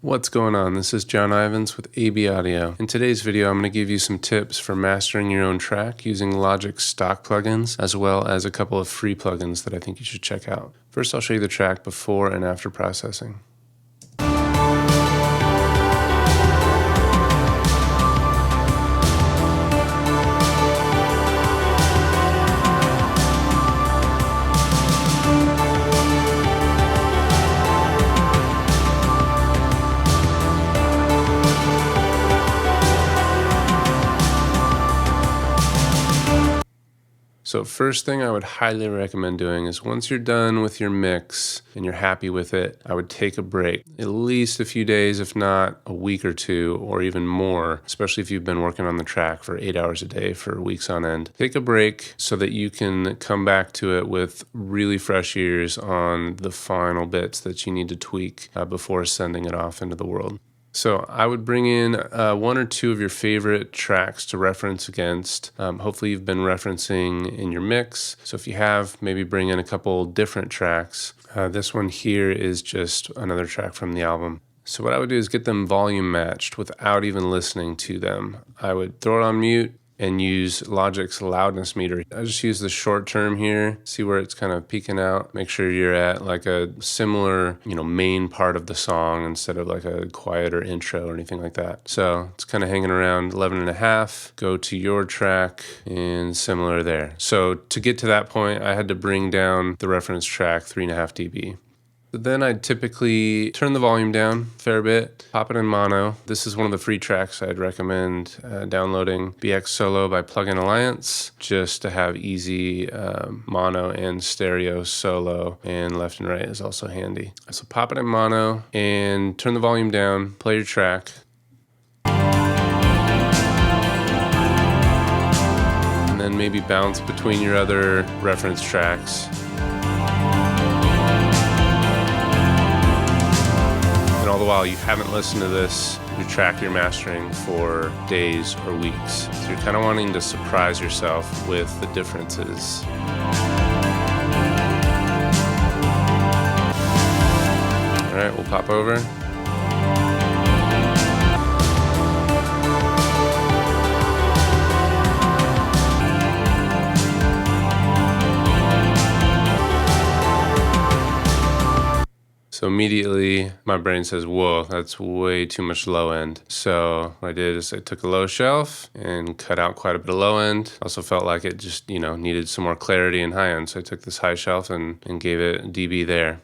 What's going on? This is John Ivins with AB Audio. In today's video, I'm going to give you some tips for mastering your own track using Logic's stock plugins, as well as a couple of free plugins that I think you should check out. First, I'll show you the track before and after processing. So first thing I would highly recommend doing is once you're done with your mix and you're happy with it, I would take a break, at least a few days, if not a week or two, or even more, especially if you've been working on the track for 8 hours a day for weeks on end. Take a break so that you can come back to it with really fresh ears on the final bits that you need to tweak before sending it off into the world. So I would bring in one or two of your favorite tracks to reference against. Hopefully you've been referencing in your mix. So if you have, maybe bring in a couple different tracks. This one here is just another track from the album. So what I would do is get them volume matched without even listening to them. I would throw it on mute and use Logic's loudness meter. I just use the short term here, see where it's kind of peaking out. Make sure you're at like a similar, main part of the song instead of like a quieter intro or anything like that. So it's kind of hanging around 11.5. Go to your track and similar there. So to get to that point, I had to bring down the reference track 3.5 dB. Then I'd typically turn the volume down a fair bit, pop it in mono. This is one of the free tracks I'd recommend downloading, BX Solo by Plugin Alliance, just to have easy mono and stereo solo, and left and right is also handy. So pop it in mono and turn the volume down, play your track. And then maybe bounce between your other reference tracks. All the while you haven't listened to your track you're mastering for days or weeks. So you're kind of wanting to surprise yourself with the differences. All right, we'll pop over. So immediately my brain says, whoa, that's way too much low end. So what I did is I took a low shelf and cut out quite a bit of low end. Also felt like it just, needed some more clarity in high end. So I took this high shelf and gave it a dB there.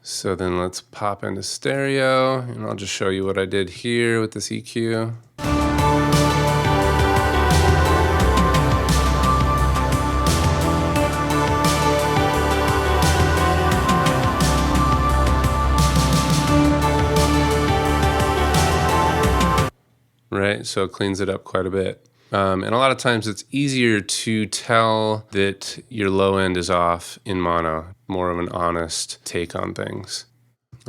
So then let's pop into stereo, and I'll just show you what I did here with this EQ. Right, so it cleans it up quite a bit. And a lot of times it's easier to tell that your low end is off in mono, more of an honest take on things.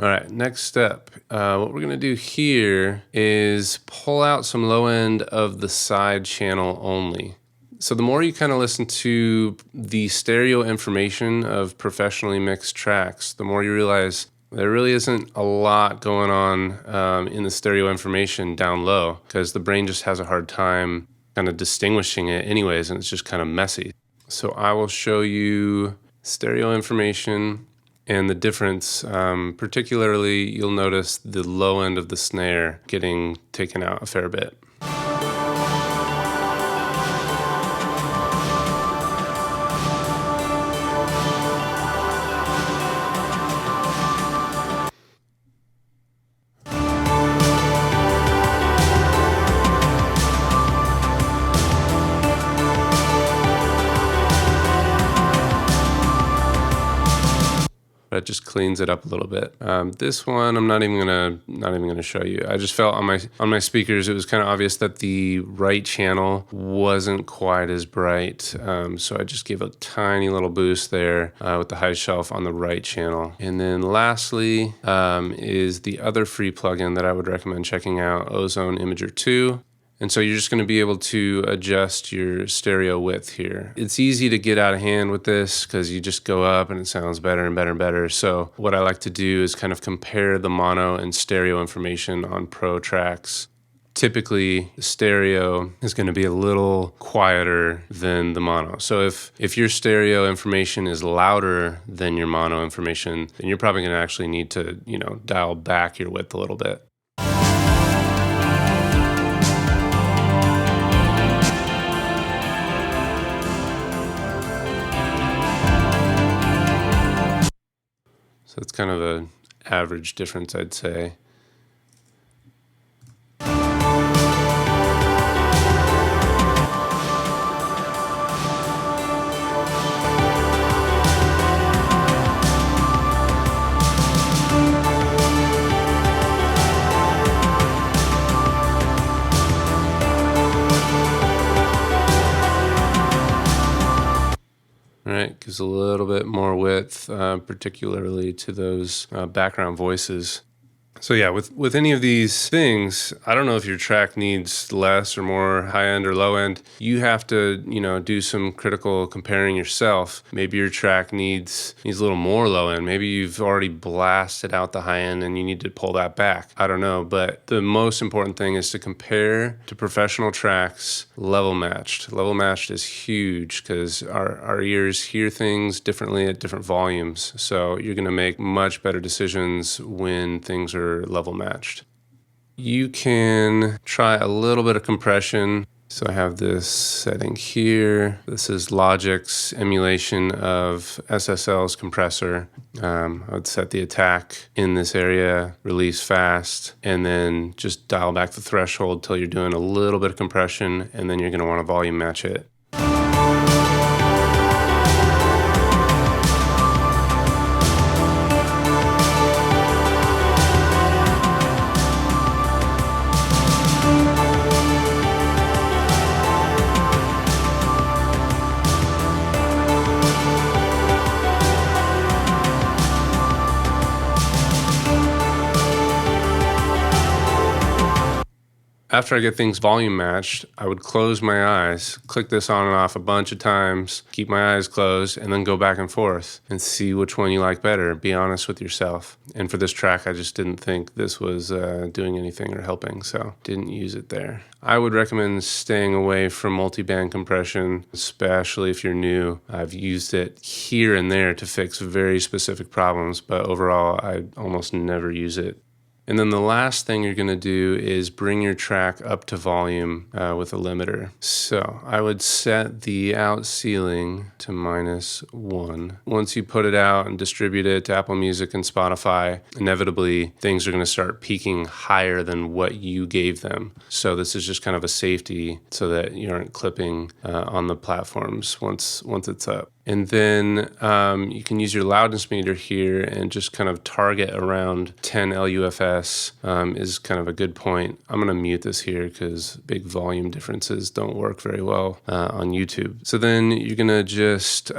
All right, next step. What we're gonna do here is pull out some low end of the side channel only. So the more you kind of listen to the stereo information of professionally mixed tracks, the more you realize there really isn't a lot going on in the stereo information down low, because the brain just has a hard time kind of distinguishing it anyways, and it's just kind of messy. So I will show you stereo information and the difference. Particularly, you'll notice the low end of the snare getting taken out a fair bit. That just cleans it up a little bit. This one I'm not even gonna show you. I just felt on my speakers it was kind of obvious that the right channel wasn't quite as bright, so I just gave a tiny little boost there with the high shelf on the right channel. And then lastly is the other free plugin that I would recommend checking out, Ozone Imager 2. And so you're just going to be able to adjust your stereo width here. It's easy to get out of hand with this because you just go up and it sounds better and better and better. So what I like to do is kind of compare the mono and stereo information on Pro tracks. Typically, the stereo is going to be a little quieter than the mono. So if your stereo information is louder than your mono information, then you're probably going to actually need to, dial back your width a little bit. So it's kind of an average difference, I'd say. All right, gives a little bit more width, particularly to those background voices. So yeah, with any of these things, I don't know if your track needs less or more high end or low end. You have to, do some critical comparing yourself. Maybe your track needs a little more low end. Maybe you've already blasted out the high end and you need to pull that back. I don't know, but the most important thing is to compare to professional tracks level matched. Level matched is huge because our ears hear things differently at different volumes. So you're going to make much better decisions when things are level matched. You can try a little bit of compression. So I have this setting here. This is Logic's emulation of SSL's compressor. I would set the attack in this area, release fast, and then just dial back the threshold till you're doing a little bit of compression, and then you're going to want to volume match it. After I get things volume matched, I would close my eyes, click this on and off a bunch of times, keep my eyes closed, and then go back and forth and see which one you like better. Be honest with yourself. And for this track, I just didn't think this was doing anything or helping, so didn't use it there. I would recommend staying away from multi-band compression, especially if you're new. I've used it here and there to fix very specific problems, but overall, I almost never use it. And then the last thing you're going to do is bring your track up to volume with a limiter. So I would set the out ceiling to -1. Once you put it out and distribute it to Apple Music and Spotify, inevitably things are going to start peaking higher than what you gave them. So this is just kind of a safety so that you aren't clipping on the platforms once it's up. And then you can use your loudness meter here and just kind of target around 10 LUFS is kind of a good point. I'm going to mute this here because big volume differences don't work very well on YouTube. So then you're going to just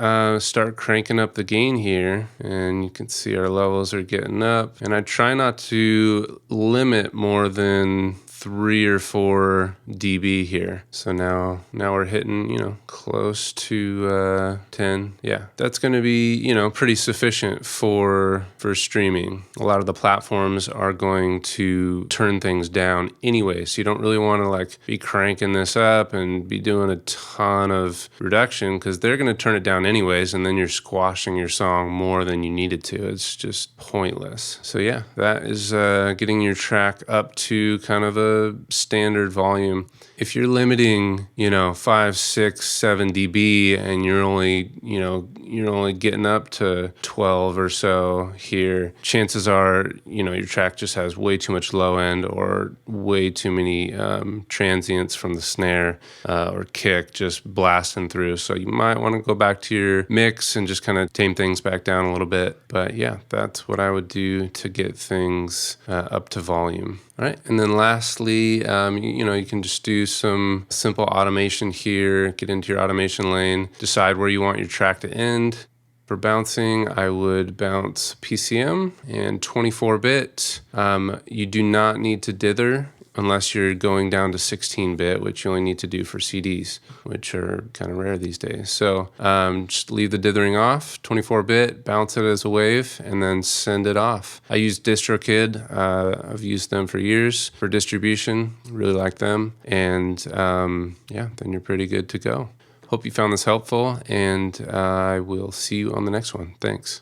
start cranking up the gain here, and you can see our levels are getting up. And I try not to limit more than 3 or 4 dB here. So now we're hitting, close to 10. Yeah, that's going to be, pretty sufficient for streaming. A lot of the platforms are going to turn things down anyway. So you don't really want to be cranking this up and be doing a ton of reduction because they're going to turn it down anyways. And then you're squashing your song more than you needed to. It's just pointless. So yeah, that is getting your track up to kind of a standard volume. If you're limiting, 5, 6, 7 dB and you're only getting up to 12 or so here, chances are, your track just has way too much low end or way too many transients from the snare or kick just blasting through. So you might want to go back to your mix and just kind of tame things back down a little bit. But yeah, that's what I would do to get things up to volume. All right, and then lastly, you can just do some simple automation here, get into your automation lane, decide where you want your track to end. For bouncing, I would bounce PCM and 24-bit. You do not need to dither unless you're going down to 16-bit, which you only need to do for CDs, which are kind of rare these days. So just leave the dithering off, 24-bit, bounce it as a wave, and then send it off. I use DistroKid. I've used them for years for distribution. Really like them. And yeah, then you're pretty good to go. Hope you found this helpful, and I will see you on the next one. Thanks.